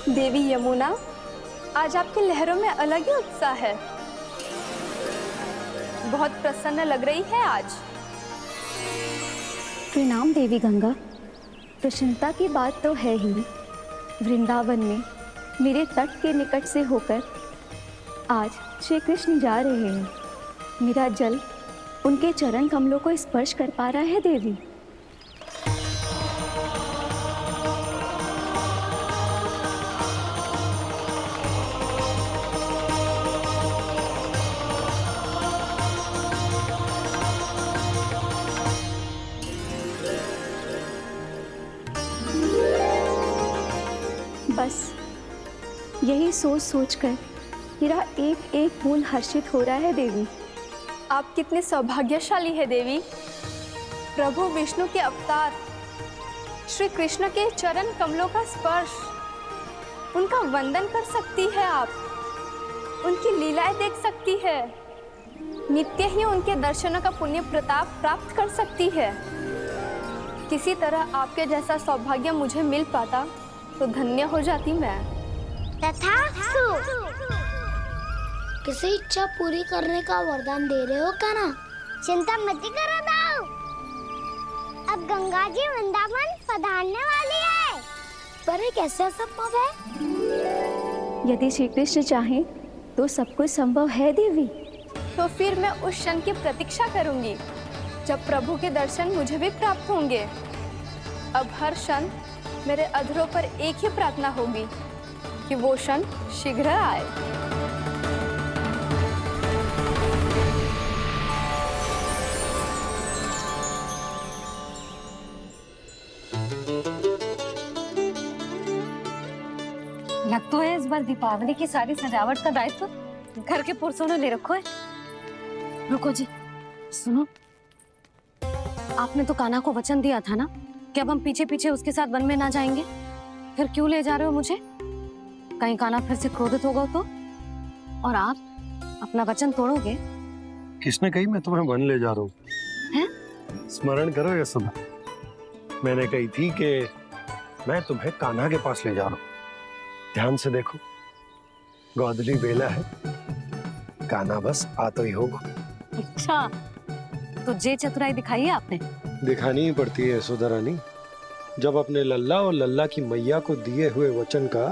देवी यमुना, आज आपकी लहरों में अलग ही उत्साह है। बहुत प्रसन्न लग रही है आज। प्रणाम देवी गंगा। प्रसन्नता की बात तो है ही। वृंदावन में मेरे तट के निकट से होकर आज श्री कृष्ण जा रहे हैं। मेरा जल उनके चरण कमलों को स्पर्श कर पा रहा है देवी। बस यही सोच सोचकर मेरा एक एक फूल हर्षित हो रहा है देवी। आप कितने सौभाग्यशाली है देवी। प्रभु विष्णु के अवतार श्री कृष्ण के चरण कमलों का स्पर्श, उनका वंदन कर सकती है आप, उनकी लीलाएं देख सकती है, नित्य ही उनके दर्शनों का पुण्य प्रताप प्राप्त कर सकती है। किसी तरह आपके जैसा सौभाग्य मुझे मिल पाता तो धन्य हो जाती मैं। तथास्तु। किसी इच्छा पूरी करने का वरदान दे रहे हो कान्हा? चिंता मत करो दाऊ। अब गंगा जी वृंदावन पधारने वाली है। पर ये कैसे संभव है? यदि श्री कृष्ण चाहें तो सब कुछ संभव है देवी। तो फिर मैं उस क्षण की प्रतीक्षा करूंगी जब प्रभु के दर्शन मुझे भी प्राप्त होंगे। अब हर क्षण मेरे अधरों पर एक ही प्रार्थना होगी कि वो क्षण शीघ्र आए। लग तो है इस बार दीपावली की सारी सजावट का दायित्व घर के पुरुषों ने ले रखो है। रुको जी, सुनो, आपने तो कान्हा को वचन दिया था ना कि अब हम पीछे पीछे उसके साथ वन में ना जाएंगे। फिर क्यों ले जा रहे हो मुझे? कहीं कान्हा फिर से क्रोधित होगा तो? और आप अपना वचन तोड़ोगे? किसने कही मैं तुम्हें वन ले जा रहा हूँ? हैं? स्मरण करो यशोदा, मैंने कही थी कि मैं तुम्हें कान्हा के पास ले जा रहा हूँ। ध्यान से देखो, गोधली बेला है, कान्हा बस आ तो ही होगा। अच्छा, तो जे चतुराई दिखाई है आपने? दिखानी ही पड़ती है यशोदा रानी, जब अपने लल्ला और लल्ला की मैया को दिए हुए वचन का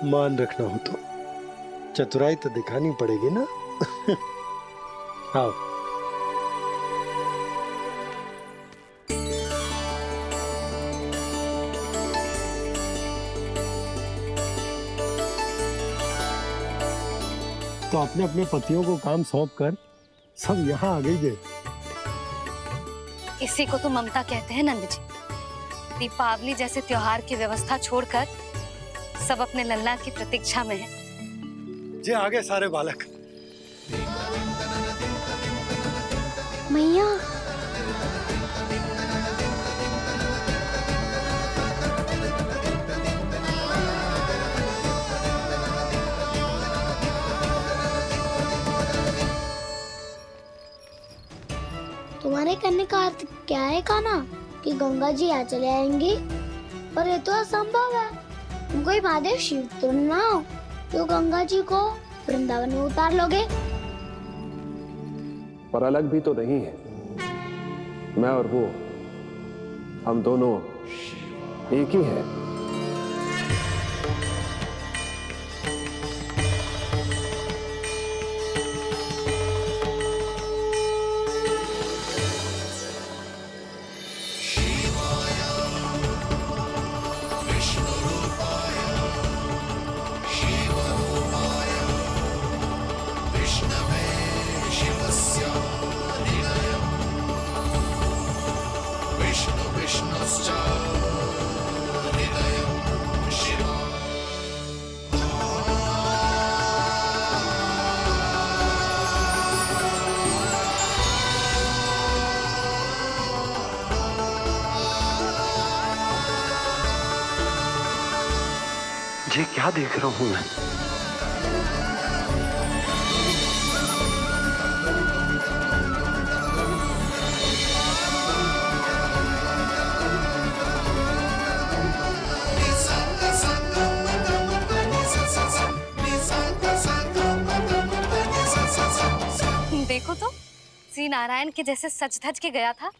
मान रखना हो तो चतुराई तो दिखानी पड़ेगी ना। हाँ, तो अपने अपने पतियों को काम सौंप कर सब यहाँ आ गई है। इसी को तो ममता कहते हैं नंद जी। दीपावली जैसे त्योहार की व्यवस्था छोड़कर सब अपने लल्ला की प्रतीक्षा में हैं। जे आगे सारे बालक। मैया, तुम्हारे कहने का अर्थ क्या है कान्हा? कि गंगा जी यहाँ चले आएंगी? पर ये तो असंभव है। तुम कोई महादेव शिव तो ना हो तो गंगा जी को वृंदावन में उतार लोगे? पर अलग भी तो नहीं है। मैं और वो, हम दोनों एक ही हैं। ये क्या देख रहा हूँ मैं? श्री नारायण के जैसे सच धज के गया था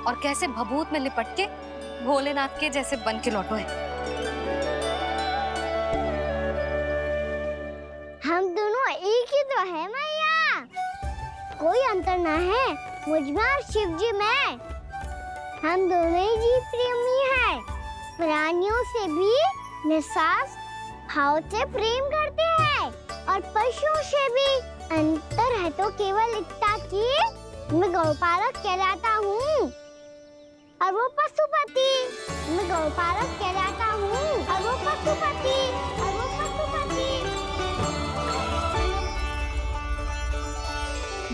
और कैसे भभूत में लिपट के भोलेनाथ के जैसे बन के लौटो है। हम दोनों एक ही तो है मैया, कोई अंतर ना है मुझ में और शिव जी में। हम दोनों ही जीव प्रेमी हैं, प्राणियों से भी निस्वार्थ भाव से प्रेम करते हैं और पशुओं से भी। अंतर है तो केवल इतना कि मैं गौपालक कहलाता हूँ और वो पशुपति। मैं गौपालक कहलाता हूँ और वो पशुपति, और वो पशुपति।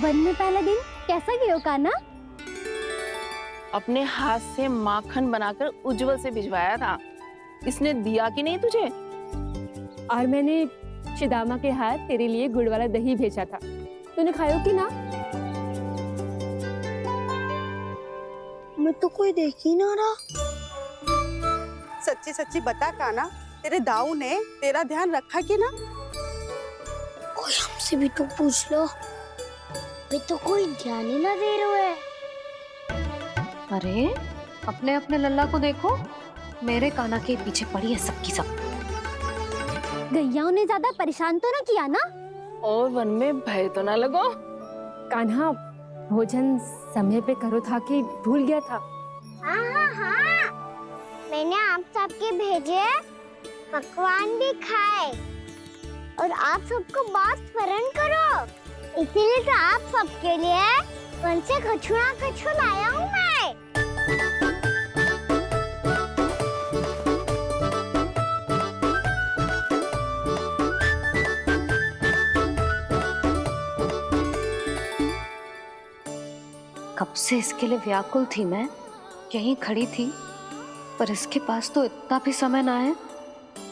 वन में पहला दिन कैसा गया कान्हा? अपने हाथ से माखन बनाकर उज्जवल से भिजवाया था। इसने दिया कि नहीं तुझे? और मैंने शिदामा के हाथ तेरे लिए गुड़ वाला दही भेजा था, तूने खायो कि ना? मैं तो कोई देख ही ना रहा। सच्ची सच्ची बता कान्हा, तेरे दाऊ ने तेरा ध्यान रखा कि ना? कोई हमसे भी तो पूछ लो, वे तो कोई ध्यान ही ना दे रहे हैं। अरे अपने अपने लल्ला को देखो, मेरे कान्हा के पीछे पड़ी है सबकी सब। गैयाओं ने ज्यादा परेशान तो ना किया ना? और वन में भय तो ना लगो? कान्हा भोजन समय पे करो था कि भूल गया था? हाँ, मैंने आप सबके भेजे पकवान भी खाए और आप सबको बात स्मरण करो, इसीलिए तो आप सबके लिए वन से कछुआ लाया हूँ मैं। कब से इसके लिए व्याकुल थी मैं, यहीं खड़ी थी, पर इसके पास तो इतना भी समय ना है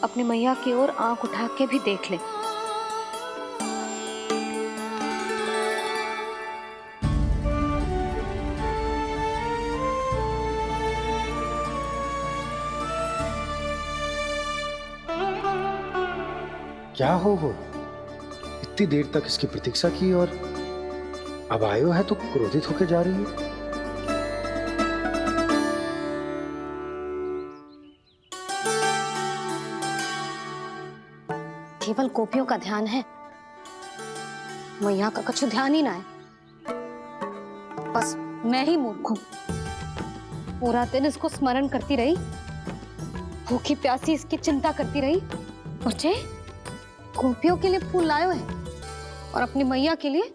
अपनी मैया की ओर आंख उठा के भी देख ले। क्या हो वो? इतनी देर तक इसकी प्रतीक्षा की और अब आयो है तो क्रोधित होकर जा रही है। केवल गोपियों का ध्यान है, मैया का कछु ध्यान ही ना है। बस मैं ही मूर्ख हूं, पूरा दिन इसको स्मरण करती रही, भूखी प्यासी इसकी चिंता करती रही, और जे गोपियों के लिए फूल लायो है और अपनी मैया के लिए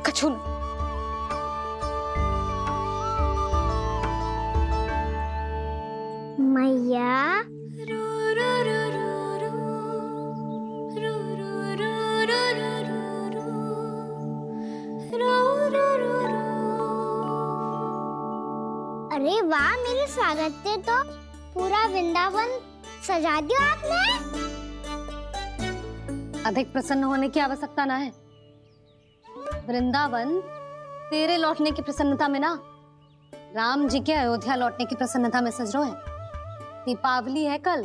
कछु न। मैया अरे वाह, मेरे स्वागत से तो पूरा वृंदावन सजा दिया आपने। अधिक प्रसन्न होने की आवश्यकता ना है। वृंदावन तेरे लौटने की प्रसन्नता में ना, राम जी के अयोध्या लौटने की प्रसन्नता में सज रहे हैं। दीपावली है कल।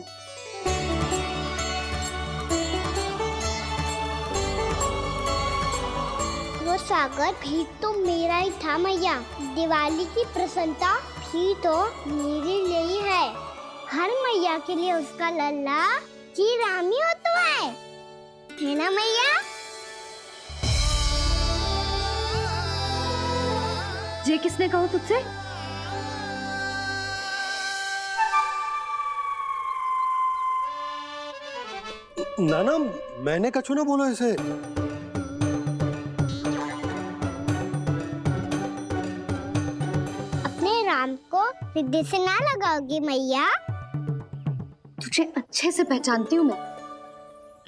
वो सागर भी तो मेरा ही था मैया। दिवाली की प्रसन्नता भी तो मेरे लिए ही है। हर मैया के लिए उसका लल्ला जी राम ही होता है ना मैया? ये किसने कहा तुझसे? नाना, मैंने कछु ना बोला इसे। अपने राम को हृदय से ना लगाओगी मैया? तुझे अच्छे से पहचानती हूँ मैं,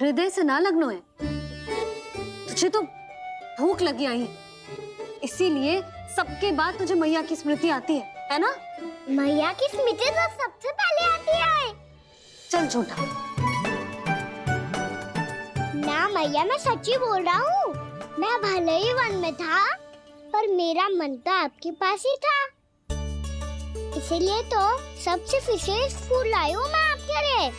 हृदय से ना लगनो है। तुझे तो भूख लगी आई है, इसीलिए सबके बाद तुझे मैया की स्मृति आती है ना? मैया की स्मृति तो सबसे पहले आती है। चल झूठा। ना मैया, मैं सच्ची बोल रहा हूँ। मैं भले ही वन में था, पर मेरा मन तो आपके पास ही था। इसीलिए तो सबसे विशेष फूल लाई हूँ मैं आपके लिए।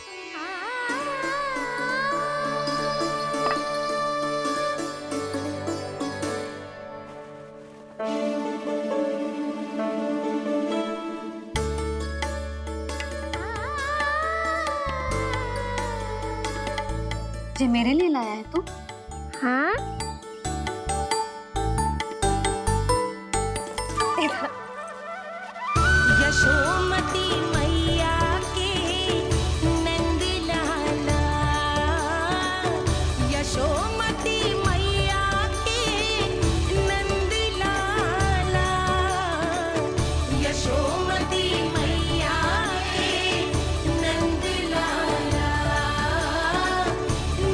मुझे मेरे लिए लाया है तू? हाँ, यशोमती मैया के नंद लाला, यशोमती मैया के नंद लाला, यशोमती मैया के नंद लाला,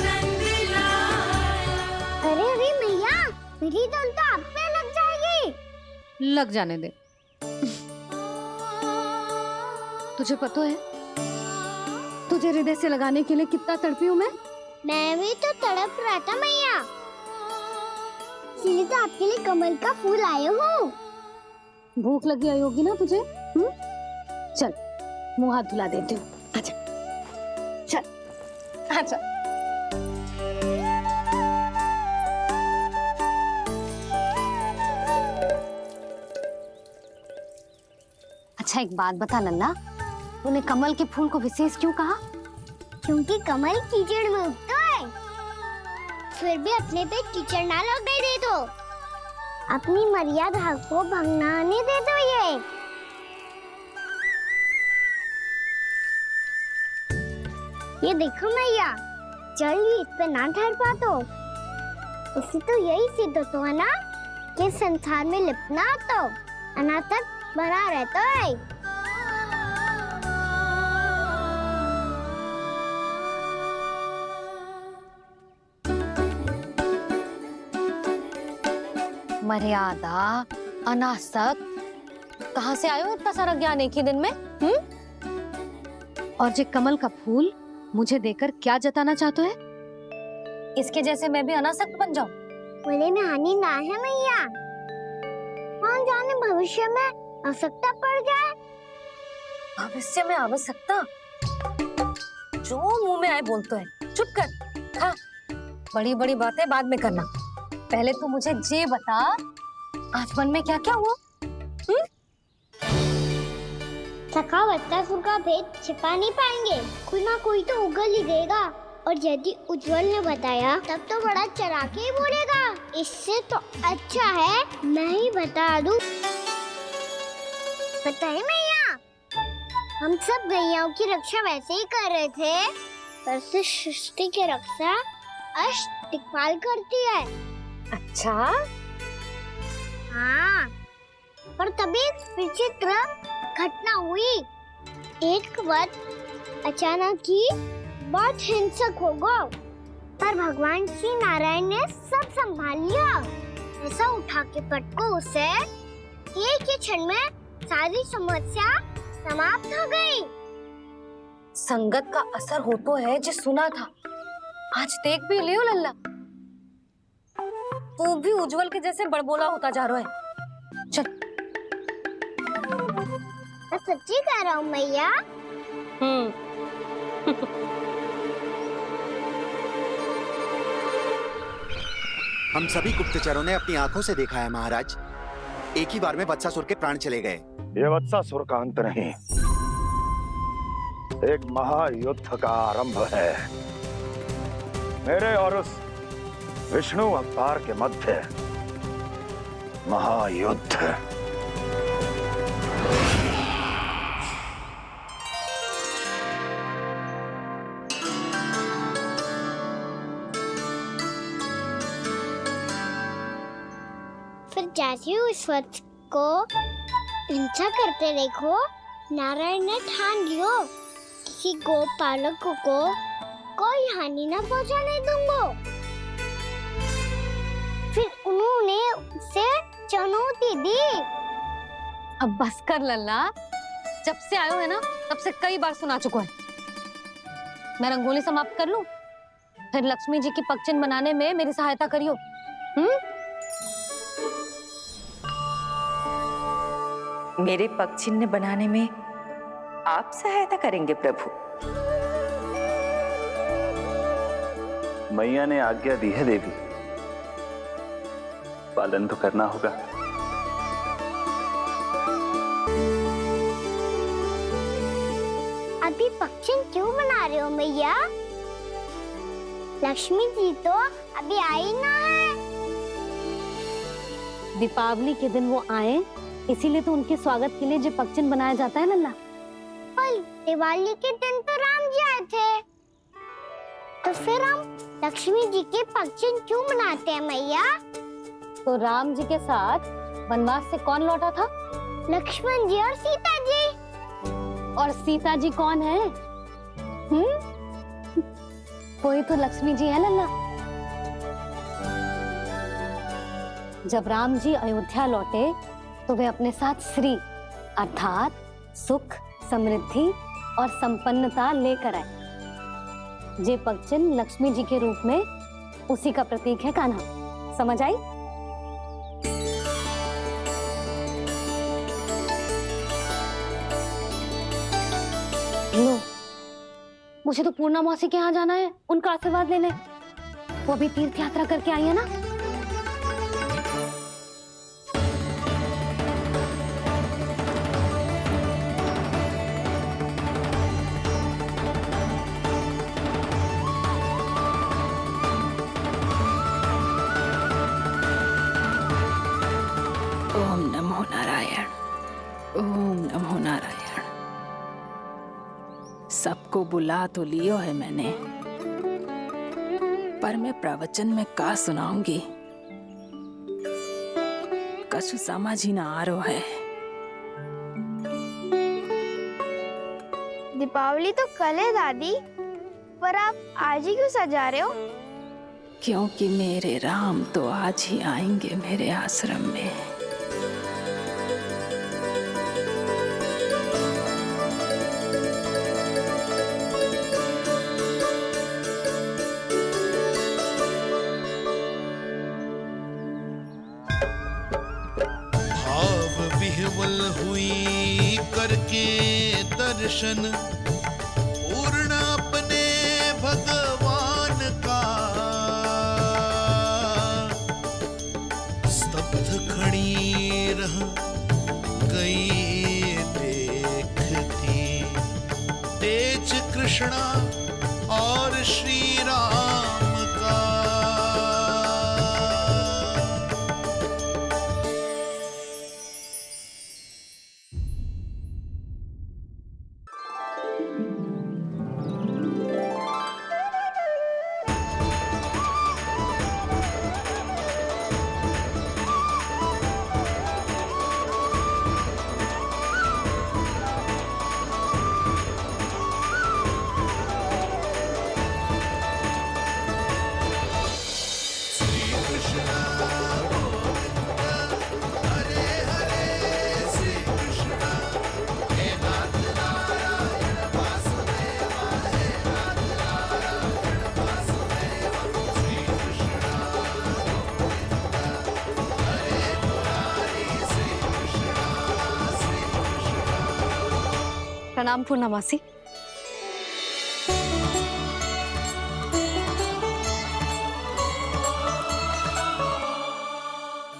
नंद लाला। अरे अरे मैया, मेरी धुन तो आप पे लग जाएगी। लग जाने दे। तुझे पता है तुझे हृदय से लगाने के लिए कितना तड़पी हूँ मैं भी तो तड़प रहा था मैया, इसलिए तो आपके लिए कमल का फूल आया हूँ। भूख लगी आई होगी ना तुझे? चल मुंह हाथ धुला देती हूँ। आजा चल आजा। अच्छा एक बात बता लल्ला, तूने कमल के फूल को विशेष क्यों कहा? क्योंकि कमल कीचड़ में उगता है, फिर भी अपने पे कीचड़ ना लगने दे दो, अपनी मर्यादा को भंग ना आने दे दो। ये देखो मैया, जल ही इस पे ना ठहर पा तो इसी तो यही सिद्ध होता है ना कि संसार में लिपना तो अनाथक बना रहता है। मर्यादा, अनासक, कहाँ से आयो इतना सारा ज्ञान एक ही दिन में? और जे कमल का फूल मुझे देकर क्या जताना चाहते है? इसके जैसे मैं भी अनासक्त बन जाऊं? बोले में हानि ना है मैया, कौन जाने भविष्य में आवश्यकता पड़ जाए। भविष्य में आवश्यकता? जो मुंह में आए बोलते हैं, चुप कर। हाँ, बड़ी बड़ी बातें बाद में करना, पहले तू मुझे ये बता आज मन में क्या क्या हुआ? सखा बत्तासुर का भेद छिपा नहीं पाएंगे, कोई ना कोई तो उगल ही देगा, और यदि उज्जवल ने बताया तब तो बड़ा चला के ही बोलेगा। इससे तो अच्छा है मैं ही बता दूं। पता है मैया, हम सब गैयाओं की रक्षा वैसे ही कर रहे थे, पर से सृष्टि की रक्षा अष्ट दिक्पाल करती है। अच्छा हाँ, पर तभी विचित्र घटना हुई। एक वक्त अचानक ही बहुत हिंसक हो गया, पर भगवान श्री नारायण ने सब संभाल लिया। ऐसा उठा के पटको उसे, एक ही क्षण में सारी समस्या समाप्त हो गई। संगत का असर हो तो है जो सुना था, आज देख भी लियो लल्ला, तू भी उज्जवल के जैसे बड़बोला होता जा रहा है। चल। मैं सच्ची कह रहा हूँ मैया। हम सभी गुप्तचरों ने अपनी आंखों से देखा है महाराज, एक ही बार में वत्सासुर के प्राण चले गए। ये वत्सासुर का अंत नहीं, एक महायुद्ध का आरंभ है। मेरे और उस विष्णु अवतार के मध्य महायुद्ध। फिर जैसे ही उस वत्स को हिंसा करते देखो, नारायण ने ठान लियो किसी गोपालक को कोई हानि न पहुंचाने दूंगा। फिर उन्होंने उसे चुनौती दी। अब बस कर लल्ला, जब से आयो है ना तब से कई बार सुना चुका है। मैं रंगोली समाप्त कर लूं, फिर लक्ष्मी जी की पगचिन बनाने में मेरी सहायता करियो। मेरे पग चिन्ह बनाने में आप सहायता करेंगे प्रभु? मैया ने आज्ञा दी है देवी, पालन तो करना होगा। अभी पक्षी क्यों बना रहे हो मैया? लक्ष्मी जी तो अभी आई ना है। दीपावली के दिन वो आए, इसीलिए तो उनके स्वागत के लिए जो पक्चिन बनाया जाता है लल्ला। पर दिवाली के दिन तो राम जी आए थे, तो फिर हम लक्ष्मी जी के पक्चिन क्यों मनाते हैं मैया? तो राम जी के साथ वनवास से कौन लौटा था? लक्ष्मण जी और सीता जी। और सीता जी कौन है? वही तो लक्ष्मी जी है लल्ला। जब राम जी अयोध्या लौटे तो वे अपने साथ श्री अर्थात सुख, समृद्धि और संपन्नता लेकर आए। जे पक्चिन लक्ष्मी जी के रूप में उसी का प्रतीक है कान्हा। समझ आई? लो, मुझे तो पूर्णा मौसी के यहाँ जाना है, उनका आशीर्वाद लेने। वो अभी तीर्थ यात्रा करके आई है ना। ओम नमो नारायण, ओम नमो नारायण। सबको बुला तो लियो है मैंने, पर मैं प्रवचन में का सुनाऊंगी, कछु समझ ही ना आ रहा है। दीपावली तो कल है दादी, पर आप आज ही क्यों सजा रहे हो? क्योंकि मेरे राम तो आज ही आएंगे मेरे आश्रम में। विह्वल हुई करके दर्शन, पूर्ण अपने भगवान का, स्तब्ध खड़ी रह गई देखती तेज कृष्णा और श्री राम का। प्रणाम पूर्णा मौसी।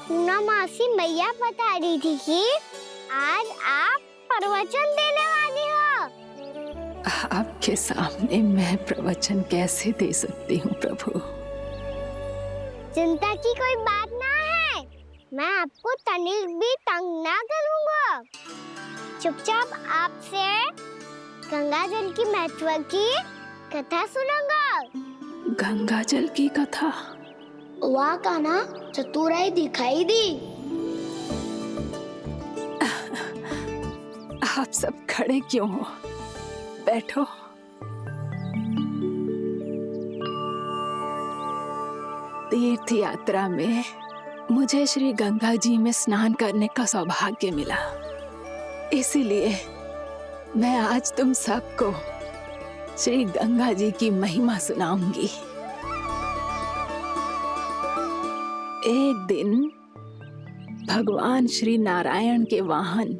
पूर्णा मासी मैया बता रही थी कि आज आप प्रवचन देने वाली हो। आपके सामने मैं प्रवचन कैसे दे सकती हूँ प्रभु? चिंता की कोई बात ना है, मैं आपको तनिक भी तंग ना करूँगा। चुपचाप आपसे गंगा जल की महत्व की कथा सुनूंगा। गंगा जल की कथा? वाह कान्हा, चतुराई दिखाई दी। आप सब खड़े क्यों हो? बैठो। तीर्थ यात्रा में मुझे श्री गंगा जी में स्नान करने का सौभाग्य मिला, इसीलिए मैं आज तुम सबको श्री गंगा जी की महिमा सुनाऊंगी। एक दिन भगवान श्री नारायण के वाहन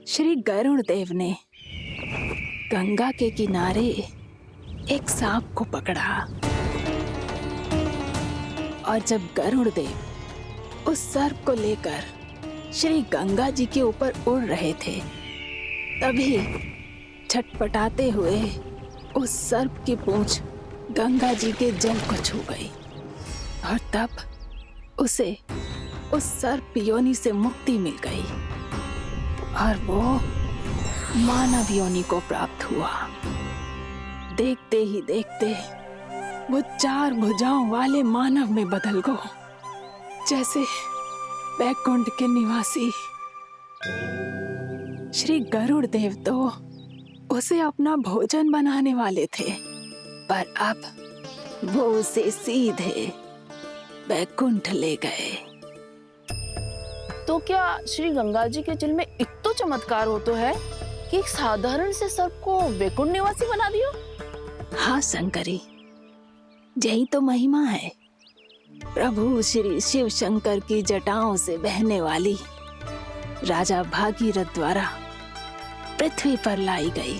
श्री गरुड़ देव ने गंगा के किनारे एक सांप को पकड़ा, और जब गरुड़ देव उस सर्प को लेकर श्री गंगा जी के ऊपर उड़ रहे थे, तभी छटपटाते हुए उस सर्प की पूंछ गंगा जी के जल को छू गई और तब उसे उस सर्प योनि से मुक्ति मिल गई और वो मानव योनि को प्राप्त हुआ। देखते ही देखते वो 4 भुजाओं वाले मानव में बदल गो, जैसे बैकुंठ के निवासी श्री गरुड़ देव तो उसे अपना भोजन बनाने वाले थे, पर अब वो उसे सीधे बैकुंठ ले गए। तो क्या श्री गंगा जी के जल में इतना चमत्कार हो तो है कि एक साधारण से सर्प को वैकुंठ निवासी बना दियो? हाँ शंकरी, यही तो महिमा है। प्रभु श्री शिव शंकर की जटाओं से बहने वाली राजा भागीरथ द्वारा पृथ्वी पर लाई गई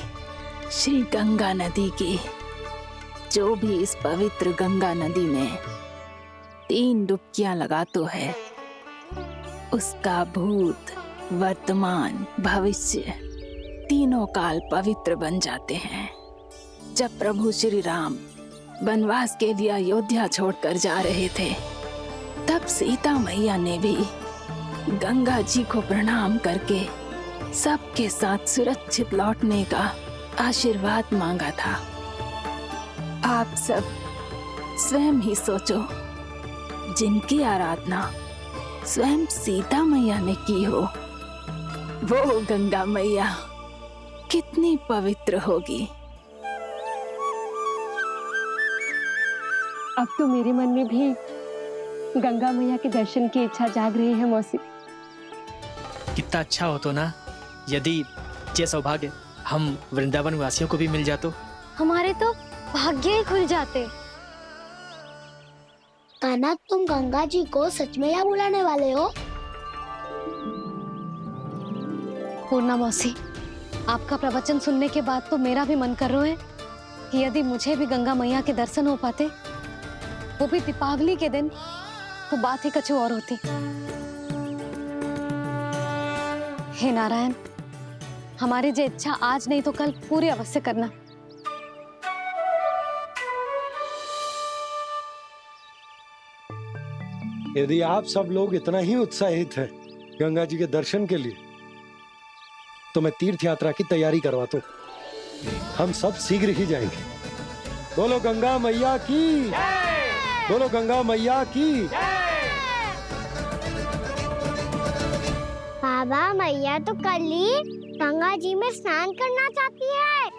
श्री गंगा नदी की, जो भी इस पवित्र गंगा नदी में 3 डुबकियां लगातो है, उसका भूत, वर्तमान, भविष्य तीनों काल पवित्र बन जाते हैं। जब प्रभु श्री राम वनवास के लिए अयोध्या छोड़कर जा रहे थे, तब सीता मैया ने भी गंगा जी को प्रणाम करके सबके साथ सुरक्षित लौटने का आशीर्वाद मांगा था। आप सब स्वयं ही सोचो, जिनकी आराधना स्वयं सीता मैया ने की हो, वो गंगा मैया कितनी पवित्र होगी। अब तो मेरे मन में भी गंगा मैया के दर्शन की इच्छा जाग रही है मौसी। कितना अच्छा हो तो ना यदि ये सौभाग्य हम वृंदावन वासियों को भी मिल जातो। हमारे तो भाग्य ही खुल जाते। कान्हा, तुम गंगा जी को सच में यहाँ बुलाने वाले हो? पूर्णा मौसी, आपका प्रवचन सुनने के बाद तो मेरा भी मन कर रहा है कि यदि मुझे भी गंगा मैया के दर्शन हो पाते, वो भी दीपावली के दिन, तो बात ही कुछ और होती। हे नारायण, हमारी जो इच्छा आज नहीं तो कल पूरी अवश्य करना। यदि आप सब लोग इतना ही उत्साहित हैं गंगा जी के दर्शन के लिए, तो मैं तीर्थ यात्रा की तैयारी करवाता हूँ। हम सब शीघ्र ही जाएंगे। बोलो गंगा मैया की, बोलो गंगा मैया की। बाबा, मैया तो कल ही गंगा जी में स्नान करना चाहती है,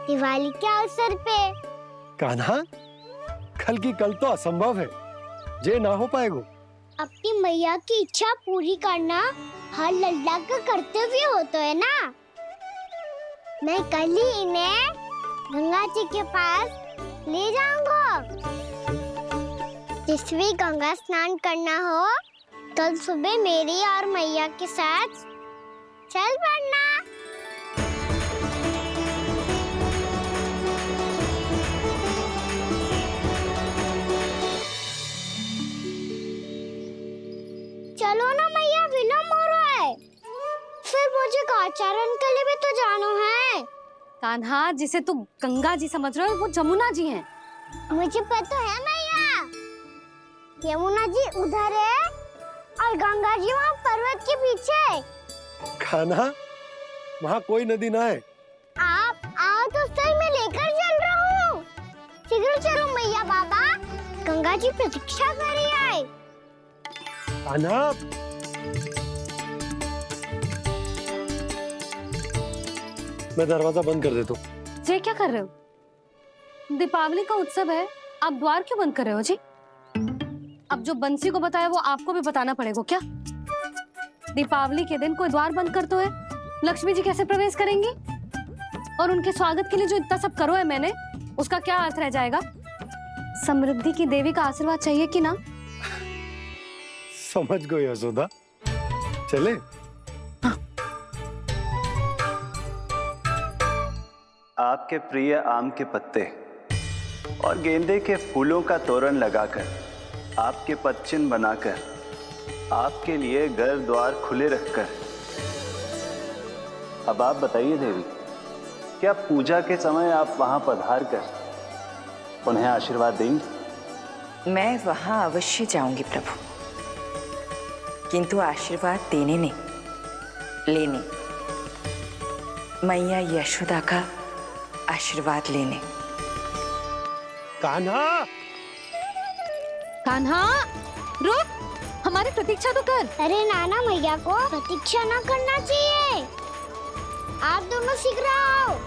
दिवाली के अवसर पे। कान्हा, कल की कल तो असंभव है, जे ना हो पाएगा। अपनी मैया की इच्छा पूरी करना हर लल्ला का कर्तव्य होता है ना। मैं कल ही इन्हें गंगा जी के पास ले जाऊंगा। जिस भी गंगा स्नान करना हो, कल सुबह मेरी और मैया के साथ चल पड़ना। चलो ना मैया, विलम्ब हो रहा है। फिर मुझे आचरण के लिए भी तो जाना है। कान्हा, जिसे तू गंगा जी समझ रहे हो, वो जमुना जी हैं। मुझे पता है मैया, यमुना जी उधर है और गंगा जी वहाँ पर्वत के पीछे। कान्हा, वहाँ कोई नदी ना है। आप आओ तो सही, मैं लेकर चल रहा हूँ। शीघ्र चलो मैया। बाबा, गंगा जी प्रतीक्षा कर रही है। कान्हा, मैं दरवाजा बंद कर देता हूँ। ये क्या कर रहे हो? दीपावली का उत्सव है, आप द्वार क्यों बंद कर रहे हो जी? अब जो बंसी को बताया वो आपको भी बताना पड़ेगा क्या? दीपावली के दिन कोई द्वार बंद कर तो है, लक्ष्मी जी कैसे प्रवेश करेंगी? और उनके स्वागत के लिए जो इतना सब करो है मैंने, उसका क्या अर्थ रह जाएगा? समृद्धि की देवी का आशीर्वाद चाहिए कि ना? समझ गई यशोदा, चले। आपके प्रिय आम के पत्ते और गेंदे के फूलों का तोरण लगाकर, आपके पदचिन्ह बनाकर, आपके लिए घर द्वार खुले रखकर, अब आप बताइए देवी, क्या पूजा के समय आप वहां पधार कर उन्हें आशीर्वाद देंगे? मैं वहां अवश्य जाऊंगी प्रभु, किंतु आशीर्वाद देने नहीं, लेने। मैया यशोदा का आशीर्वाद लेने। कान्हा, कान्हा रुक, हमारी प्रतीक्षा तो कर। अरे नाना, मैया को प्रतीक्षा ना करना चाहिए। आप दोनों सीख रहे हो।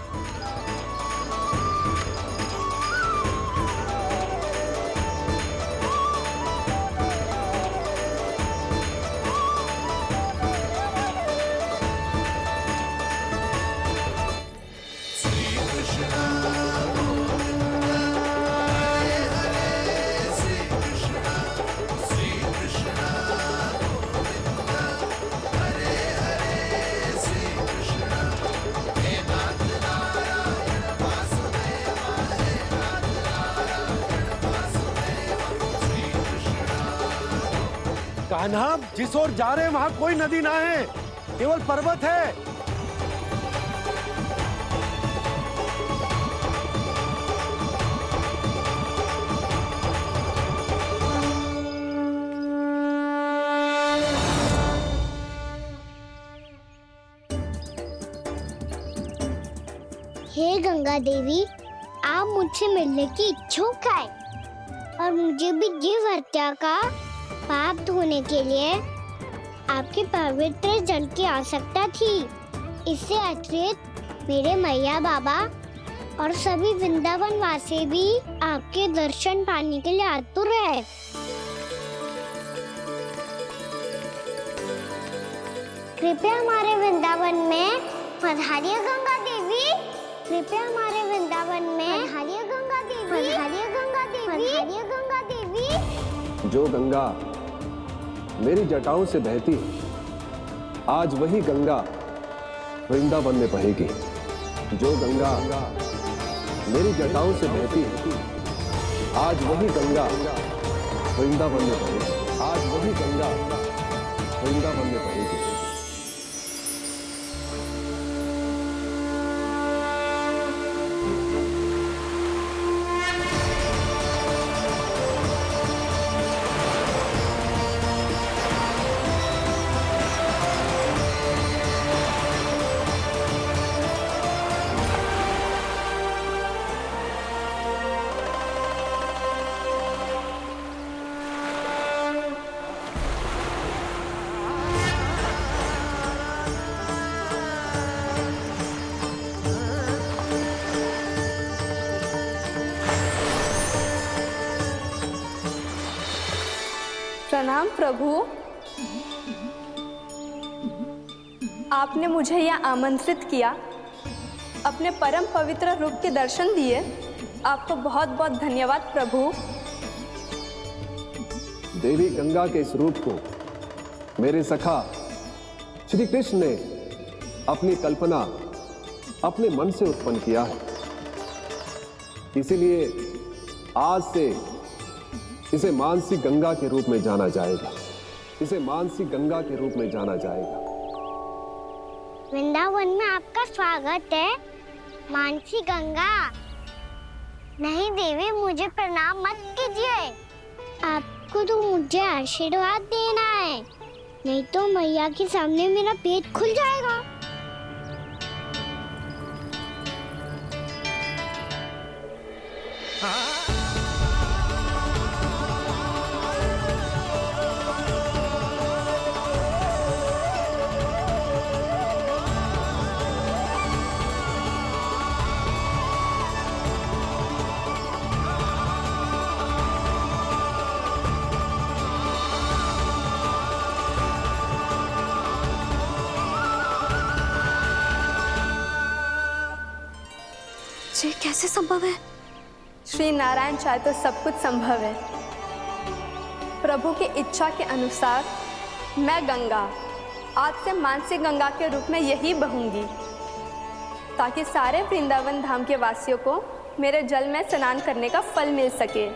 कान्हा, जिस ओर जा रहे हैं वहां कोई नदी ना है, केवल पर्वत है। हे गंगा देवी, आप मुझसे मिलने की इच्छुक है और मुझे भी जीव हत्या का पाप धोने के लिए आपके पवित्र जल की आवश्यकता थी। इससे अतिरिक्त मेरे मैया बाबा और सभी वृंदावन वासी भी आपके दर्शन पाने के लिए आतुर है। कृपया हमारे वृंदावन में पधारिए गंगा देवी। कृपया हमारे वृंदावन में पधारिए गंगा देवी। पधारिए गंगा देवी। पधारिए गंगा देवी। जो गंगा मेरी जटाओं से बहती है, आज वही गंगा वृंदावन में बहेगी। जो गंगा मेरी जटाओं से बहती है, आज वही गंगा वृंदावन में बहेगी। आज वही गंगा वृंदावन में बहेगी। प्रणाम प्रभु। आपने मुझे यह आमंत्रित किया, अपने परम पवित्र रूप के दर्शन दिए। आपको बहुत बहुत धन्यवाद प्रभु। देवी गंगा के इस रूप को मेरे सखा श्री कृष्ण ने अपनी कल्पना अपने मन से उत्पन्न किया है। इसीलिए आज से इसे मानसी गंगा के रूप में जाना जाएगा। इसे मानसी गंगा के रूप में जाना जाएगा। वृंदावन में आपका स्वागत है मानसी गंगा। नहीं देवी, मुझे प्रणाम मत कीजिए। आपको तो मुझे आशीर्वाद देना है, नहीं तो मैया के सामने मेरा पेट खुल जाएगा। ये कैसे संभव है? श्री नारायण चाहे तो सब कुछ संभव है। प्रभु की इच्छा के अनुसार मैं गंगा आज से मानसी गंगा के रूप में यही बहूंगी, ताकि सारे वृंदावन धाम के वासियों को मेरे जल में स्नान करने का फल मिल सके।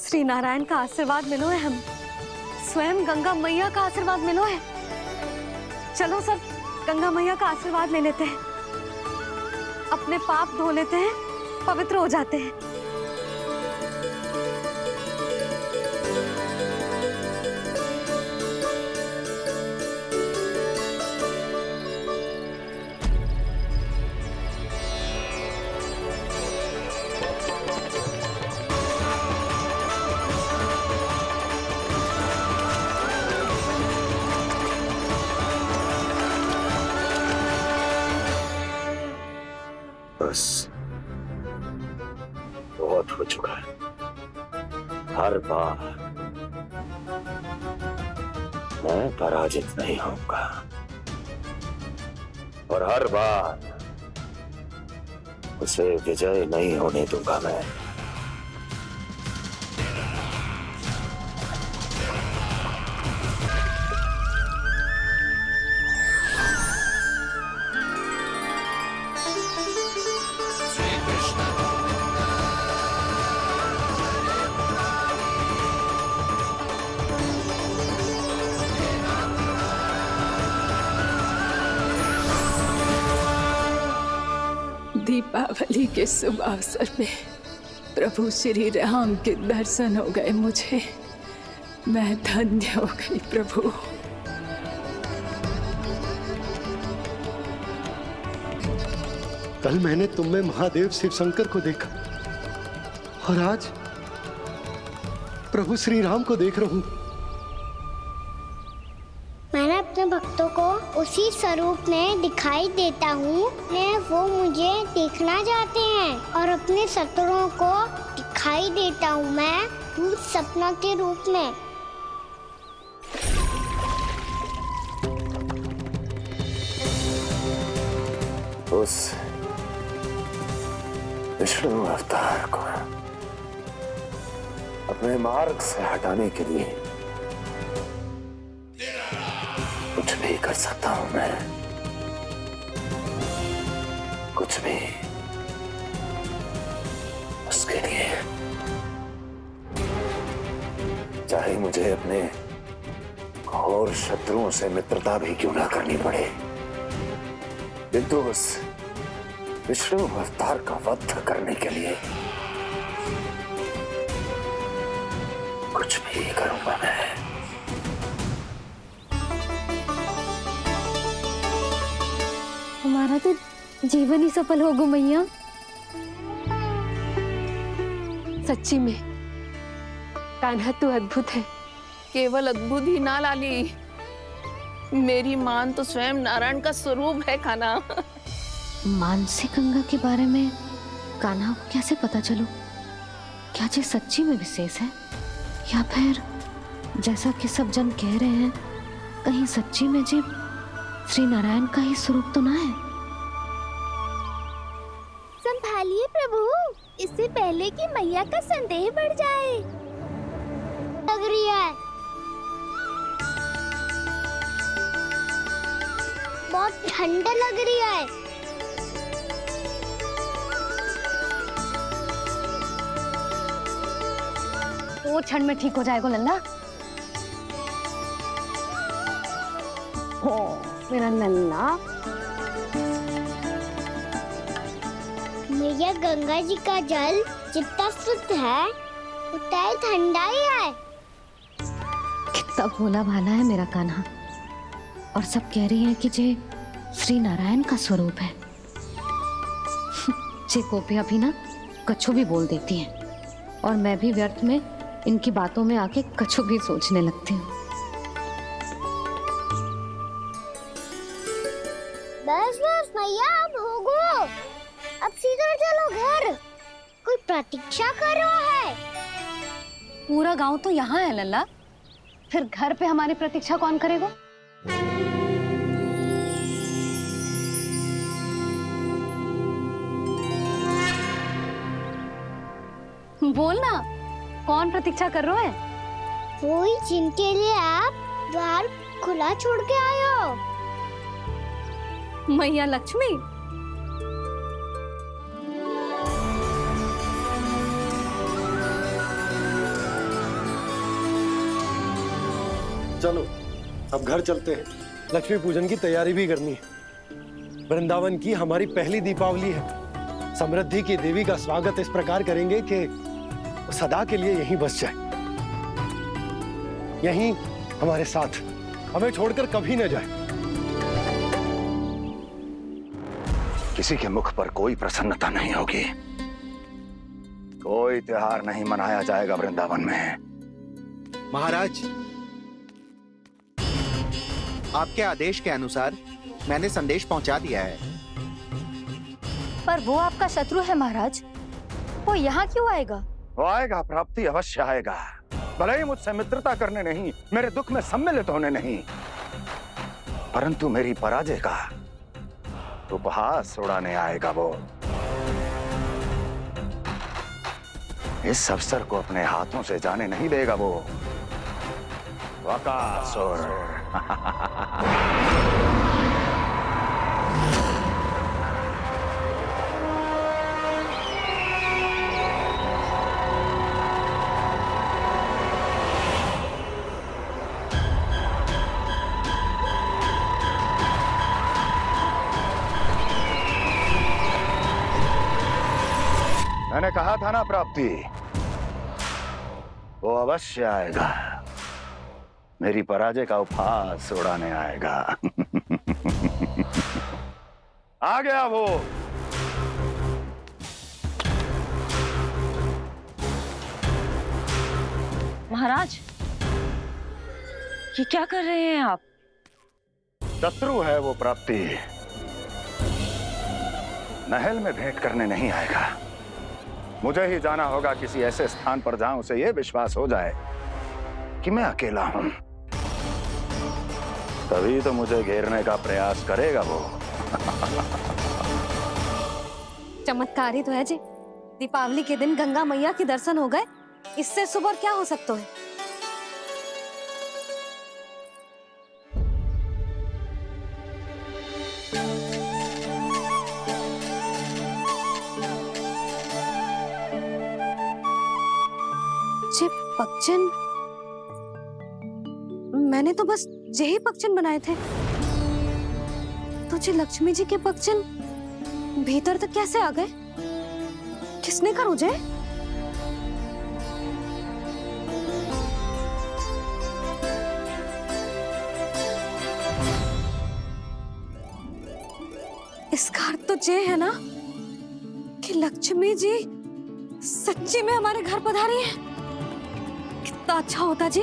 श्री नारायण का आशीर्वाद मिलो है, हम स्वयं गंगा मैया का आशीर्वाद मिलो है। चलो सब गंगा मैया का आशीर्वाद ले लेते हैं, अपने पाप धो लेते हैं, पवित्र हो जाते हैं। बस बहुत हो चुका है। हर बार मैं पराजित नहीं होऊंगा और हर बार उसे विजय नहीं होने दूंगा मैं। दीपावली के शुभ अवसर पे प्रभु श्री राम के दर्शन हो गए मुझे। मैं धन्य हो गई प्रभु। कल मैंने तुम में महादेव शिव शंकर को देखा और आज प्रभु श्री राम को देख रहा हूं। मैंने अपने भक्तों को उसी स्वरूप में दिखाई देता हूँ। वो मुझे देखना चाहते हैं और अपने शत्रुओं को दिखाई देता हूँ मैं भूत सपना के रूप में। उस विष्णु अवतार को अपने मार्ग से हटाने के लिए कुछ भी कर सकता हूं मैं, कुछ भी। उसके लिए चाहे मुझे अपने घोर शत्रुओं से मित्रता भी क्यों ना करनी पड़े, किंतु उस विष्णु अवतार का वध करने के लिए कुछ भी करूंगा मैं। हमारा तो जीवन ही सफल होगा मैया। सच्ची में कान्हा तू अद्भुत है। केवल अद्भुत ही ना लाली, मेरी मान तो स्वयं नारायण का स्वरूप है कान्हा। मानसी गंगा के बारे में कान्हा को कैसे पता चलो? क्या ये सच्ची में विशेष है या फिर जैसा कि सब जन कह रहे हैं कहीं सच्ची में जी श्री नारायण का ही स्वरूप तो ना है? संभालिए प्रभु, इससे पहले कि मैया का संदेह बढ़ जाए। लग रही है बहुत ठंडा लग रही है। वो क्षण में ठीक हो जाएगा लल्ला। हो मेरा लल्ला। मैया गंगा जी का जल जितना शुद्ध है उतना ही ठंडा ही है। कितना भोला भाला है मेरा कान्हा। और सब कह रही हैं कि जे श्री नारायण का स्वरूप है। जे गोपियां भी ना कछु भी बोल देती हैं और मैं भी व्यर्थ में इनकी बातों में आके कछु भी सोचने लगती हूँ। बस बस मैया, अब होगो, अब सीधा चलो घर। कोई प्रतीक्षा कर रहा है। पूरा गांव तो यहाँ है लल्ला, फिर घर पे हमारी प्रतीक्षा कौन करेगा? बोल ना, कौन प्रतीक्षा कर रहा है? वही जिनके लिए आप द्वार खुला छोड़ के आए हो। मैया लक्ष्मी। चलो अब घर चलते हैं। लक्ष्मी पूजन की तैयारी भी करनी है। वृंदावन की हमारी पहली दीपावली है। समृद्धि की देवी का स्वागत इस प्रकार करेंगे कि वो सदा के लिए यहीं बस जाए, यहीं हमारे साथ, हमें छोड़कर कभी न जाए। किसी के मुख पर कोई प्रसन्नता नहीं होगी, कोई त्योहार नहीं मनाया जाएगा वृंदावन में। महाराज, आपके आदेश के अनुसार मैंने संदेश पहुंचा दिया है। पर वो आपका शत्रु है महाराज, वो यहाँ क्यों आएगा? वो आएगा, प्राप्ति अवश्य आएगा। भले ही मुझसे मित्रता करने नहीं, मेरे दुख में सम्मिलित होने नहीं, परंतु मेरी पराजय का उपहास उड़ाने आएगा वो। इस अवसर को अपने हाथों से जाने नहीं देगा वो। वकासुर। मैंने कहा था ना प्राप्ति, वो अवश्य आएगा, मेरी पराजय का उपहास उड़ाने आएगा। आ गया वो। महाराज, ये क्या कर रहे हैं आप? शत्रु है वो प्राप्ति, महल में भेंट करने नहीं आएगा। मुझे ही जाना होगा किसी ऐसे स्थान पर जहां उसे यह विश्वास हो जाए कि मैं अकेला हूं, तभी तो मुझे घेरने का प्रयास करेगा वो। चमत्कार ही तो है जी। दीपावली के दिन गंगा मैया के दर्शन हो गए, इससे शुभ और क्या हो सकता है? पक्षन, मैंने तो बस यही पक्षन बनाए थे। तुझे लक्ष्मी जी के पक्षन भीतर तक कैसे आ गए? किसने कर मुझे? इसका अर्थ तो ये है ना कि लक्ष्मी जी सच्ची में हमारे घर पधारी है। कितना अच्छा होता जी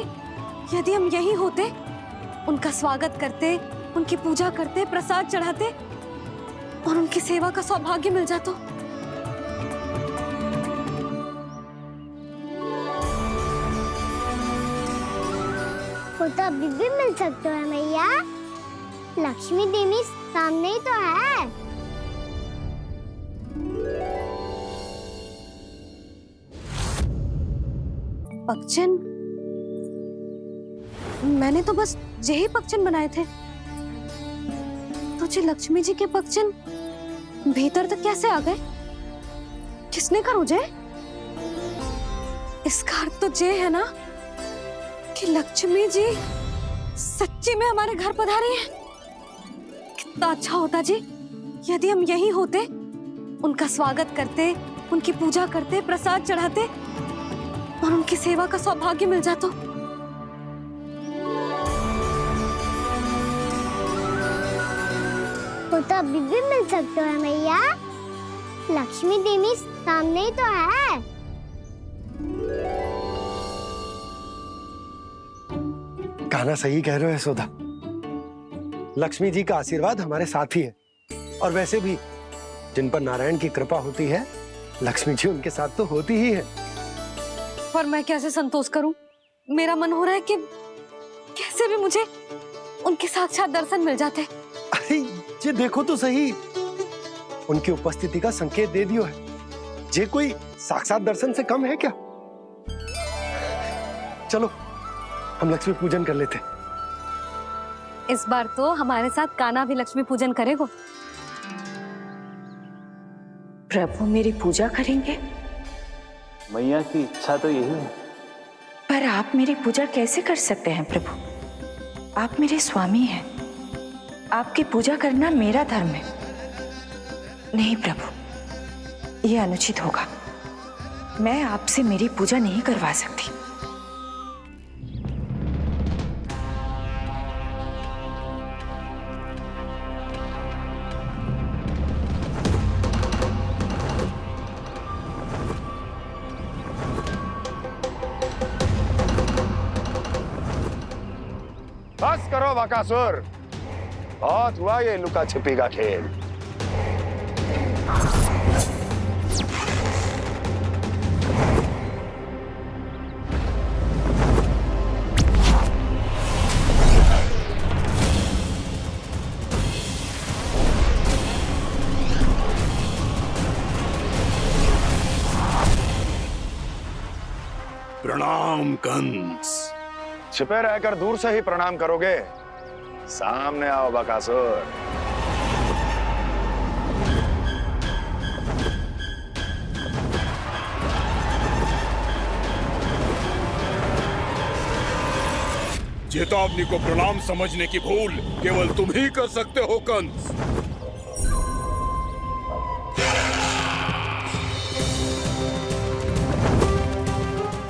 यदि हम यहीं होते, उनका स्वागत करते, उनकी पूजा करते, प्रसाद चढ़ाते और उनकी सेवा का सौभाग्य मिल जाता। वो तो अभी भी मिल सकते हैं मैया, लक्ष्मी देवी सामने ही तो है। पक्षन, मैंने तो बस यही पक्षन बनाए थे। तुझे लक्ष्मी जी के पक्षन भीतर तक कैसे आ गए? किसने कर मुझे? इसका अर्थ तो ये है ना कि लक्ष्मी जी सच्ची में हमारे घर पधारी है। कितना अच्छा होता जी यदि हम यहीं होते, उनका स्वागत करते, उनकी पूजा करते, प्रसाद चढ़ाते और उनकी सेवा का सौभाग्य मिल जाता। वो तो अभी भी मिल सकते हैं मैया, लक्ष्मी देवी सामने ही तो है। कहना सही कह रहे हो यशोदा, लक्ष्मी जी का आशीर्वाद हमारे साथ ही है। और वैसे भी जिन पर नारायण की कृपा होती है, लक्ष्मी जी उनके साथ तो होती ही है। पर मैं कैसे संतोष करूं? मेरा मन हो रहा है कि कैसे भी मुझे उनके साक्षात दर्शन मिल जाते। अरे ये देखो तो सही, उनकी उपस्थिति का संकेत दे दियो है। ये कोई साक्षात दर्शन से कम है क्या? चलो हम लक्ष्मी पूजन कर लेते। इस बार तो हमारे साथ कान्हा भी लक्ष्मी पूजन करेगा। प्रभु मेरी पूजा करेंगे? मैया की इच्छा तो यही है। पर आप मेरी पूजा कैसे कर सकते हैं प्रभु? आप मेरे स्वामी हैं, आपकी पूजा करना मेरा धर्म है। नहीं प्रभु, यह अनुचित होगा। मैं आपसे मेरी पूजा नहीं करवा सकती। बस करो बकासुर, बहुत हुआ ये लुका छिपी का खेल। प्रणाम कंस। छिपे रहकर दूर से ही प्रणाम करोगे? सामने आओ बकासुर। चेतावनी को प्रणाम समझने की भूल केवल तुम ही कर सकते हो कंस।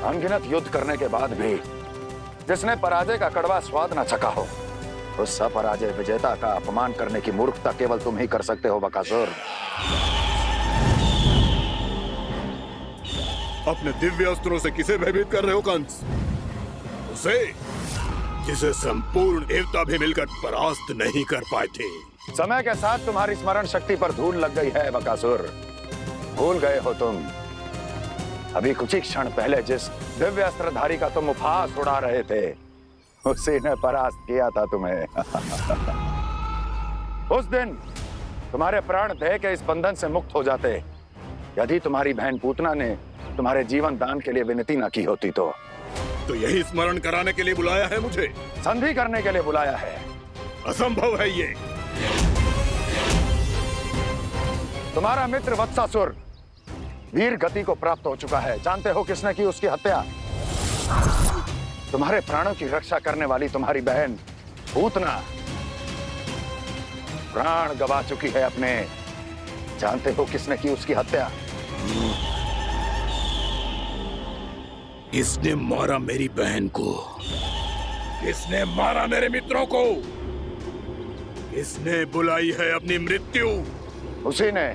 अनगिनत युद्ध करने के बाद भी जिसने पराजय का कड़वा स्वाद न चखा हो, उस अपराजय विजेता का अपमान करने की मूर्खता केवल तुम ही कर सकते हो बकासुर। अपने दिव्य अस्त्रों से किसे भयभीत कर रहे हो कंस? उसे जिसे संपूर्ण देवता भी मिलकर परास्त नहीं कर पाए थे। समय के साथ तुम्हारी स्मरण शक्ति पर धूल लग गई है बकासुर। भूल गए हो तुम अभी कुछ ही क्षण पहले जिस दिव्य अस्त्रधारी का तुम उपहास उड़ा रहे थे, उसी ने परास्त किया था तुम्हें। उस दिन तुम्हारे प्राण दे के इस बंधन से मुक्त हो जाते यदि तुम्हारी बहन पूतना ने तुम्हारे जीवन दान के लिए विनती न की होती तो यही स्मरण कराने के लिए बुलाया है मुझे? संधि करने के लिए बुलाया है। असंभव है ये। तुम्हारा मित्र वत्सासुर वीर गति को प्राप्त हो चुका है। जानते हो किसने की उसकी हत्या? तुम्हारे प्राणों की रक्षा करने वाली तुम्हारी बहन पूतना प्राण गवा चुकी है अपने। जानते हो किसने की उसकी हत्या? किसने मारा मेरी बहन को? किसने मारा मेरे मित्रों को? किसने बुलाई है अपनी मृत्यु? उसी ने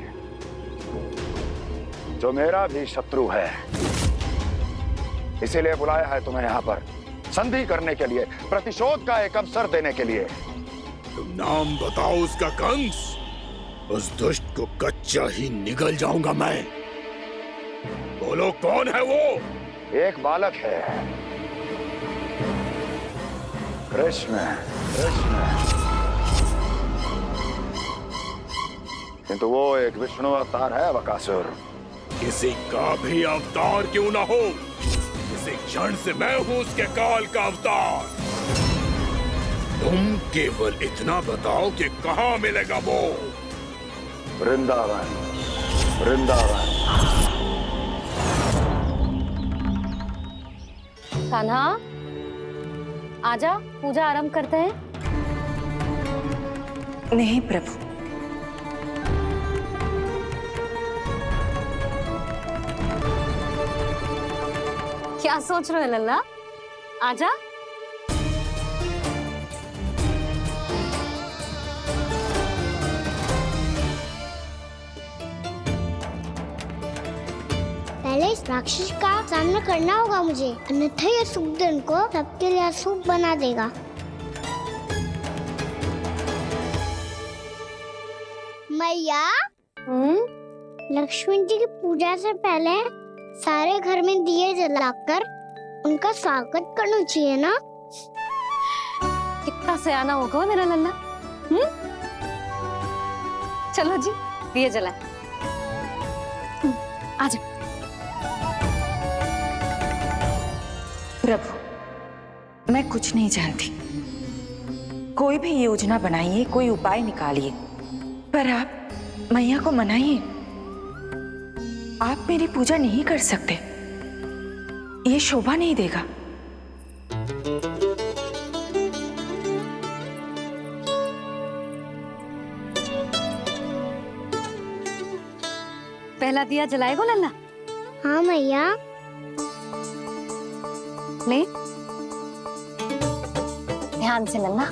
जो मेरा भी शत्रु है। इसीलिए बुलाया है तुम्हें यहाँ पर संधि करने के लिए, प्रतिशोध का एक अवसर देने के लिए। तुम नाम बताओ उसका कंस। उस दुष्ट को कच्चा ही निगल जाऊंगा मैं। बोलो कौन है वो? एक बालक है, कृष्ण। किंतु वो एक विष्णु अवतार है बकासुर। किसी का भी अवतार क्यों ना हो, इसी क्षण से मैं हूं उसके काल का अवतार। तुम केवल इतना बताओ कि कहां मिलेगा वो? वृंदावन। वृंदावन। कान्हा, आजा, पूजा आरंभ करते हैं। नहीं प्रभु, क्या सोच रहे हो लल्ला? आजा। पहले इस राक्षस का सामना करना होगा मुझे, अन्यथा ये शुभ दिन को सबके लिए अशुभ बना देगा। मैया, लक्ष्मण जी की पूजा से पहले सारे घर में दिए जलाकर उनका स्वागत करना चाहिए ना? कितना सयाना होगा मेरा लल्ला। चलो जी, दिए जलाए। आजा। प्रभु, मैं कुछ नहीं जानती। कोई भी योजना बनाइए, कोई उपाय निकालिए, पर आप मैया को मनाइए। आप मेरी पूजा नहीं कर सकते, ये शोभा नहीं देगा। पहला दिया जलाएगो लल्ला? हाँ मैया। ले, ध्यान से लल्ला।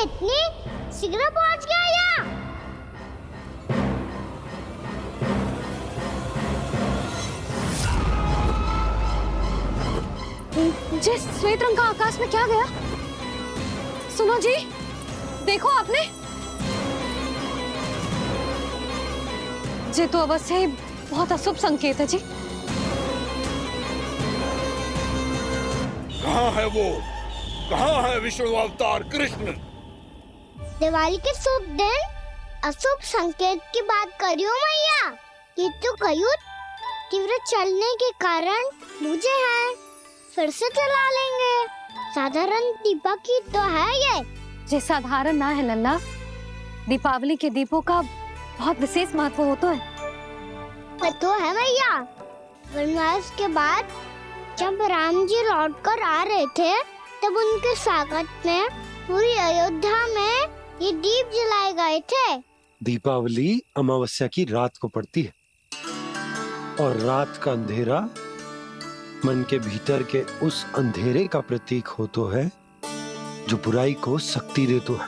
इतनी शीघ्र पहुंच गया यहाँ? जे श्वेत रंग का आकाश में क्या गया? सुनो जी, देखो आपने, जे तो अवश्य बहुत अशुभ संकेत है जी। कहाँ है वो? कहाँ है विष्णु अवतार कृष्ण? दिवाली के शुभ दिन अशुभ संकेत की बात करियो मैया। ये तो कयूत तीव्र चलने के कारण मुझे है, फिर से चला लेंगे। साधारण दीपक ही तो है ये साधारण ना है लल्ला, दीपावली के दीपों का बहुत विशेष महत्व होता है। तो है मैया, वनवास के बाद जब राम जी लौट कर आ रहे थे तब उनके स्वागत में पूरी अयोध्या में ये दीप जलाए गए थे। दीपावली अमावस्या की रात को पड़ती है और रात का अंधेरा मन के भीतर के उस अंधेरे का प्रतीक हो तो है जो बुराई को शक्ति दे तो है।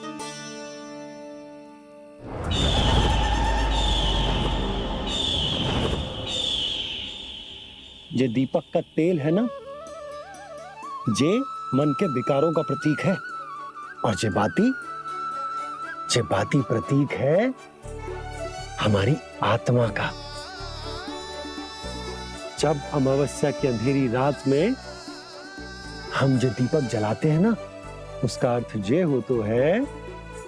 ये दीपक का तेल है ना, जे मन के विकारों का प्रतीक है, और जे बाती प्रतीक है हमारी आत्मा का। जब अमावस्या की अंधेरी रात में हम जो दीपक जलाते हैं ना, उसका अर्थ ये हो तो है,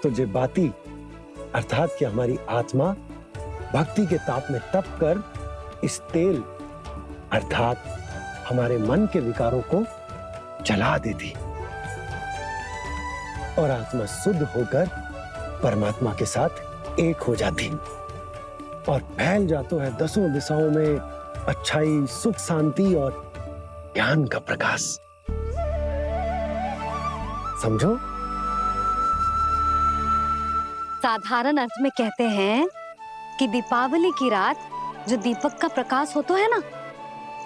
तो जे बाती अर्थात कि हमारी आत्मा भक्ति के ताप में तप कर इस तेल अर्थात हमारे मन के विकारों को जला देती और आत्मा शुद्ध होकर परमात्मा के साथ एक हो जाती और फैल जाता है दसों दिशाओं में अच्छाई, सुख, शांति और ज्ञान का प्रकाश। समझो? साधारण अर्थ में कहते हैं कि दीपावली की रात जो दीपक का प्रकाश होता है ना,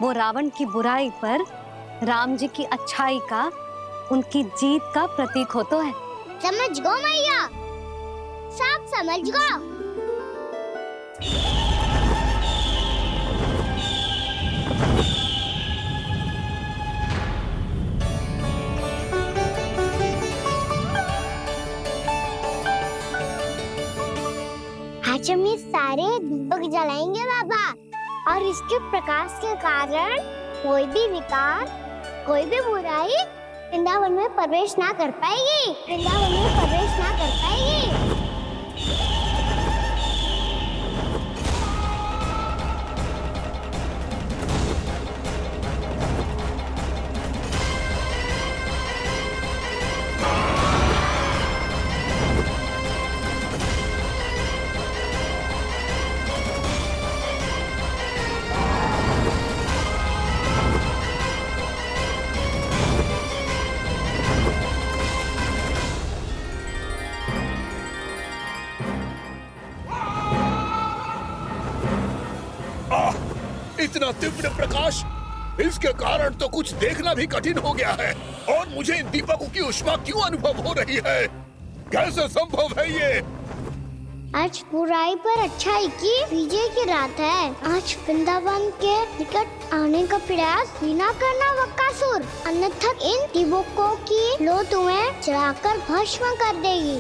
वो रावण की बुराई पर राम जी की अच्छाई का, उनकी जीत का प्रतीक होता है। समझ गो मैया, सब समझ गो। आज हम ये सारे दीपक जलाएंगे बाबा, और इसके प्रकाश के कारण कोई भी विकार, कोई भी बुराई वृंदावन में प्रवेश ना कर पाएगी, वृंदावन में प्रवेश ना कर पाएगी। इतना तीव्र प्रकाश, इसके कारण तो कुछ देखना भी कठिन हो गया है। और मुझे इन दीपकों की उष्मा क्यों अनुभव हो रही है? कैसे संभव है ये? आज बुराई पर अच्छाई की विजय की रात है। आज वृंदावन के निकट आने का प्रयास बिना करना बकासुर, अन्यथा इन दीपकों की लो तुम्हें जलाकर भस्म कर देगी।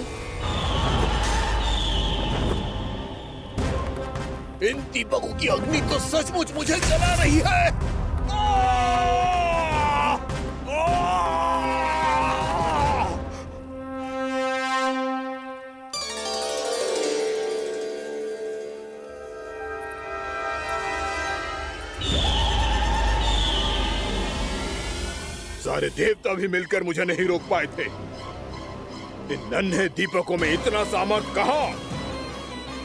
इन दीपकों की अग्नि तो सचमुच मुझे जला रही है। सारे देवता भी मिलकर मुझे नहीं रोक पाए थे। इन नन्हे दीपकों में इतना सामर्थ कहां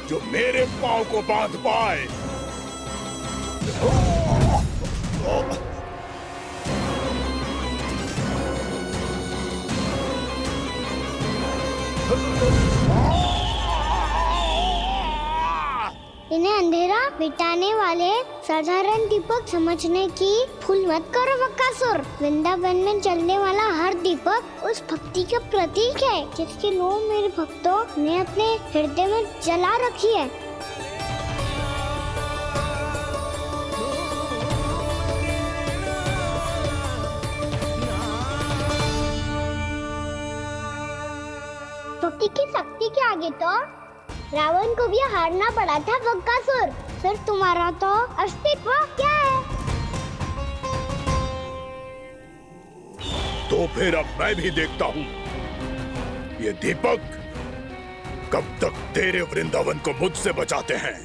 जो मेरे पांव को बांध पाए। इन्हें अंधेरा मिटाने वाले साधारण दीपक समझने की भूल मत करो बकासुर। वृंदावन में जलने वाला हर दीपक उस भक्ति का प्रतीक है जिसकी लो मेरे भक्तों ने अपने हृदय में जला रखी है। भक्ति की शक्ति के आगे तो रावण को भी हारना पड़ा था बकासुर। फिर तुम्हारा तो अस्तित्व क्या है? तो फिर अब मैं भी देखता हूँ ये दीपक कब तक तेरे वृंदावन को मुझसे बचाते हैं।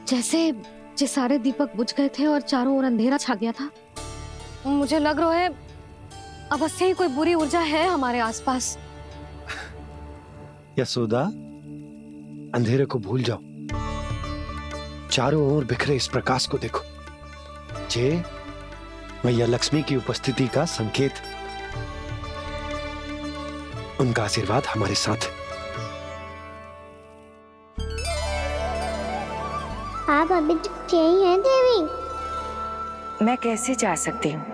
जैसे सारे दीपक बुझ गए थे और चारों ओर अंधेरा छा गया था, मुझे लग रहा है अवश्य ही कोई बुरी ऊर्जा है हमारे आसपास। यशोदा, अंधेरे को भूल जाओ, चारों ओर बिखरे इस प्रकाश को देखो। जे मैया लक्ष्मी की उपस्थिति का संकेत, उनका आशीर्वाद हमारे साथ है। आप अभी तक यही हैं देवी? मैं कैसे जा सकती हूँ?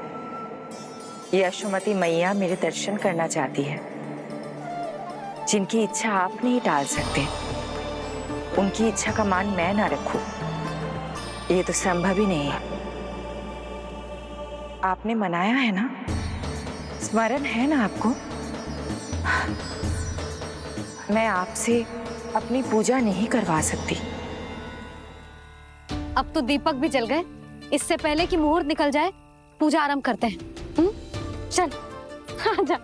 यशोमती मैया मेरे दर्शन करना चाहती है। जिनकी इच्छा आप नहीं टाल सकते, उनकी इच्छा का मान मैं ना रखूं, ये तो संभव ही नहीं है। आपने मनाया है ना, स्मरण है ना आपको? मैं आपसे अपनी पूजा नहीं करवा सकती। अब तो दीपक भी जल गए, इससे पहले कि मुहूर्त निकल जाए पूजा आरंभ करते हैं। चल आजा।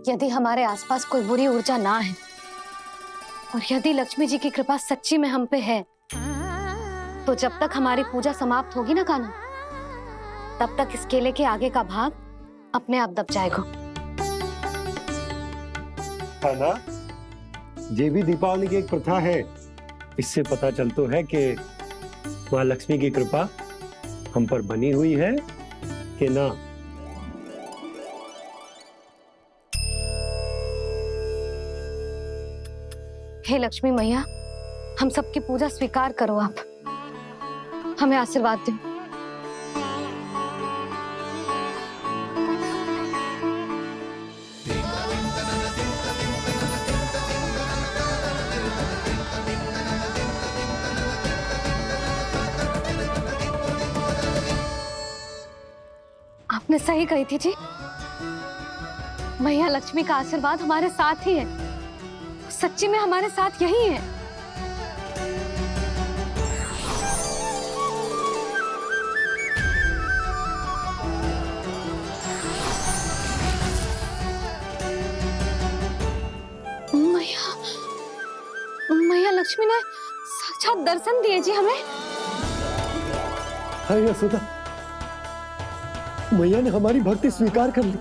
यदि हमारे आसपास कोई बुरी ऊर्जा ना है और यदि लक्ष्मी जी की कृपा सच्ची में हम पे है, तो जब तक हमारी पूजा समाप्त होगी ना कान्हा, तब तक इस केले के आगे का भाग अपने आप दब जाएगा। कान्हा, ये भी दीपावली की एक प्रथा है। इससे पता चलता है कि माँ लक्ष्मी की कृपा हम पर बनी हुई है कि ना। हे लक्ष्मी मैया, हम सबकी पूजा स्वीकार करो, आप हमें आशीर्वाद दो। आपने सही कही थी जी, मैया लक्ष्मी का आशीर्वाद हमारे साथ ही है, सच्ची में हमारे साथ यही है। मैया लक्ष्मी ने साक्षात दर्शन दिए जी हमें। हाय यशोदा, मैया ने हमारी भक्ति स्वीकार कर ली।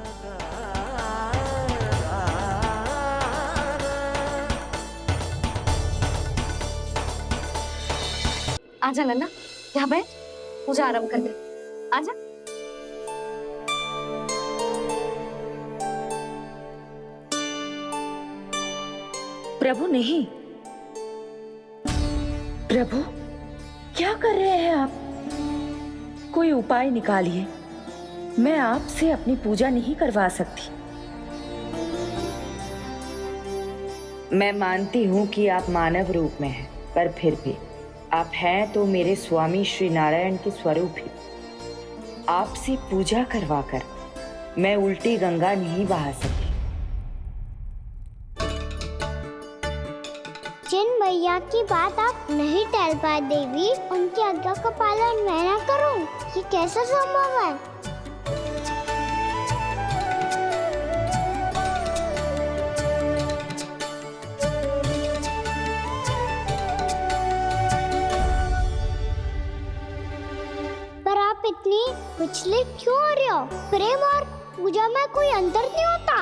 आजा लल्ला, यहाँ बैठ, पूजा आरंभ कर दे। आजा। प्रभु नहीं, प्रभु क्या कर रहे हैं आप? कोई उपाय निकालिए, मैं आपसे अपनी पूजा नहीं करवा सकती। मैं मानती हूँ कि आप मानव रूप में हैं, पर फिर भी आप हैं तो मेरे स्वामी श्री नारायण के स्वरूप ही। आपसे पूजा करवाकर मैं उल्टी गंगा नहीं बहा सकती। जिन भैया की बात आप नहीं टाल पाए देवी, उनकी आज्ञा का पालन मैं ना करूं, ये कैसा संभव है? पर आप इतनी विचलित क्यों हो रहे हो? प्रेम और पूजा में कोई अंतर नहीं होता।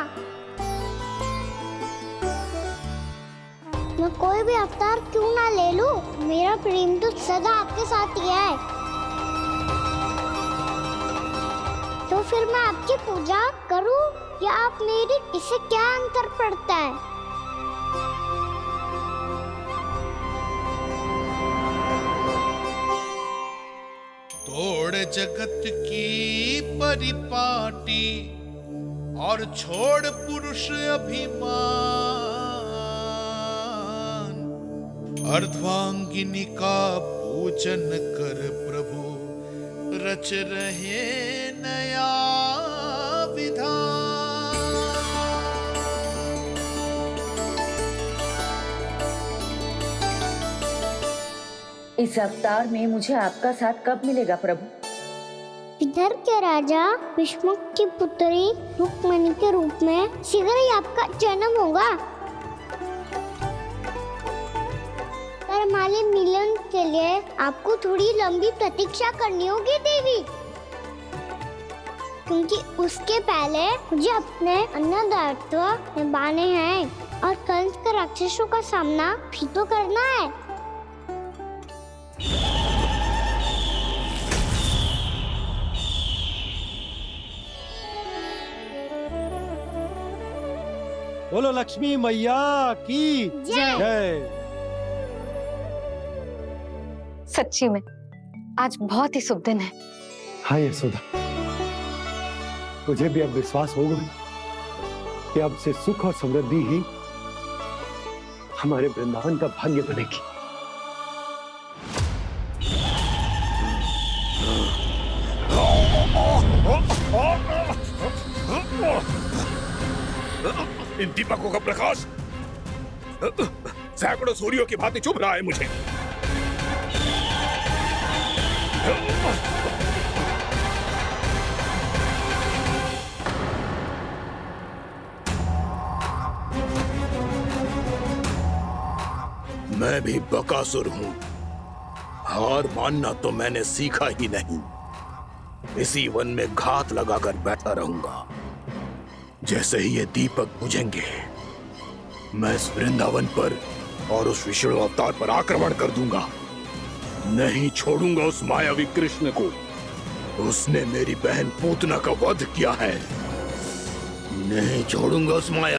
मैं कोई भी अवतार क्यों ना ले लूं, मेरा प्रेम तो सदा आपके साथ ही है। तो फिर मैं आपकी पूजा करूं या आप मेरी, इससे क्या अंतर पड़ता है? तोड़ जगत की परिपाटी और छोड़ पुरुष अभिमान, अर्धांगिनी का पूजन कर प्रभु रच रहे नया विधान। इस अवतार में मुझे आपका साथ कब मिलेगा प्रभु? इधर के राजा भीष्मक की पुत्री रुक्मणी के रूप में शीघ्र ही आपका जन्म होगा। पर हमारे मिलन के लिए आपको थोड़ी लंबी प्रतीक्षा करनी होगी देवी, क्योंकि उसके पहले मुझे अपने अन्य दायित्व निभाने हैं और कंस के राक्षसों का सामना भी तो करना है। बोलो लक्ष्मी मैया की जय। सच्ची में आज बहुत ही शुभ दिन है। हाँ यशोदा, मुझे भी अब विश्वास हो गया कि अब से सुख और समृद्धि ही हमारे वृंदावन का भाग्य बनेगी। इन दीपकों का प्रकाश सैकड़ों सूर्यों की भांति चुभ रहा है मुझे। मैं भी बकासुर हूं, हार मानना तो मैंने सीखा ही नहीं। इसी वन में घात लगाकर बैठा रहूंगा। जैसे ही ये दीपक बुझेंगे, मैं इस वृंदावन पर और उस विष्णु अवतार पर आक्रमण कर दूंगा। नहीं छोड़ूंगा उस मायावी कृष्ण को। उसने मेरी बहन पूतना का वध किया है। नहीं छोड़ूंगा उस माया